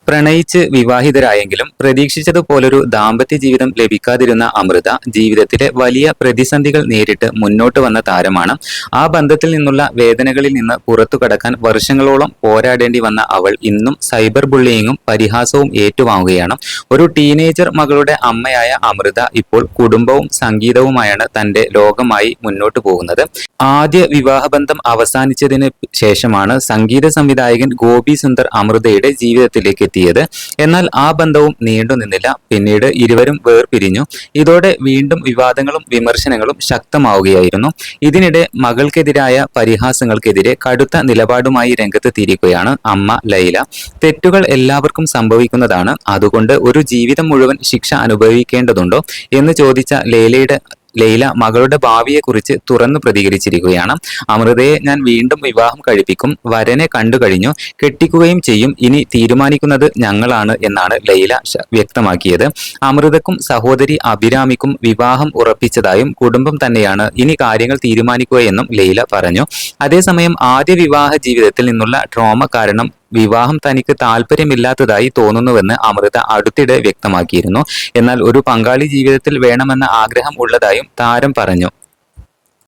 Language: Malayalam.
പ്രണയിച്ച് വിവാഹിതരായെങ്കിലും പ്രതീക്ഷിച്ചതുപോലൊരു ദാമ്പത്യ ജീവിതം ലഭിക്കാതിരുന്ന അമൃത ജീവിതത്തിലെ വലിയ പ്രതിസന്ധികൾ നേരിട്ട് മുന്നോട്ട് വന്ന താരമാണ്. ആ ബന്ധത്തിൽ നിന്നുള്ള വേദനകളിൽ നിന്ന് പുറത്തു കടക്കാൻ വർഷങ്ങളോളം പോരാടേണ്ടി വന്ന അവൾ ഇന്നും സൈബർ ബുള്ളിയിങ്ങും പരിഹാസവും ഏറ്റുവാങ്ങുകയാണ്. ഒരു ടീനേജർ മകളുടെ അമ്മയായ അമൃത ഇപ്പോൾ കുടുംബവും സംഗീതവുമായാണ് തന്റെ ലോകമായി മുന്നോട്ട് പോകുന്നത്. ആദ്യ വിവാഹബന്ധം അവസാനിച്ചതിന് ശേഷമാണ് സംഗീത സംവിധായകൻ ഗോപി സുന്ദർ അമൃതയുടെ ജീവിതത്തിലേക്ക് എത്തിയത്. എന്നാൽ ആ ബന്ധവും നീണ്ടുനിന്നില്ല. പിന്നീട് ഇരുവരും വേർപിരിഞ്ഞു. ഇതോടെ വീണ്ടും വിവാദങ്ങളും വിമർശനങ്ങളും ശക്തമാവുകയായിരുന്നു. ഇതിനിടെ മകൾക്കെതിരായ പരിഹാസങ്ങൾക്കെതിരെ കടുത്ത നിലപാടുമായി രംഗത്തെത്തിയിരിക്കുകയാണ് അമ്മ ലൈല. തെറ്റുകൾ എല്ലാവർക്കും സംഭവിക്കുന്നതാണ്, അതുകൊണ്ട് ഒരു ജീവിതം മുഴുവൻ ശിക്ഷ അനുഭവിക്കേണ്ടതുണ്ടോ എന്ന് ചോദിച്ച ലൈല മകളുടെ ഭാവിയെക്കുറിച്ച് തുറന്നു പ്രതികരിച്ചിരിക്കുകയാണ്. അമൃതയെ ഞാൻ വീണ്ടും വിവാഹം കഴിപ്പിക്കും, വരനെ കണ്ടു കഴിഞ്ഞു, കെട്ടിക്കുകയും ചെയ്യും, ഇനി തീരുമാനിക്കുന്നത് ഞങ്ങളാണ് എന്നാണ് ലൈല വ്യക്തമാക്കിയത്. അമൃതക്കും സഹോദരി അഭിരാമിക്കും വിവാഹം ഉറപ്പിച്ചതായും കുടുംബം തന്നെയാണ് ഇനി കാര്യങ്ങൾ തീരുമാനിക്കുകയെന്നും ലൈല പറഞ്ഞു. അതേസമയം ആദ്യ വിവാഹ ജീവിതത്തിൽ നിന്നുള്ള ട്രോമ കാരണം വിവാഹം തനിക്ക് താല്പര്യമില്ലാത്തതായി തോന്നുന്നുവെന്ന് അമൃത അടുത്തിടെ വ്യക്തമാക്കിയിരുന്നു. എന്നാൽ ഒരു പങ്കാളി ജീവിതത്തിൽ വേണമെന്ന ആഗ്രഹം ഉള്ളതായും താരം പറഞ്ഞു.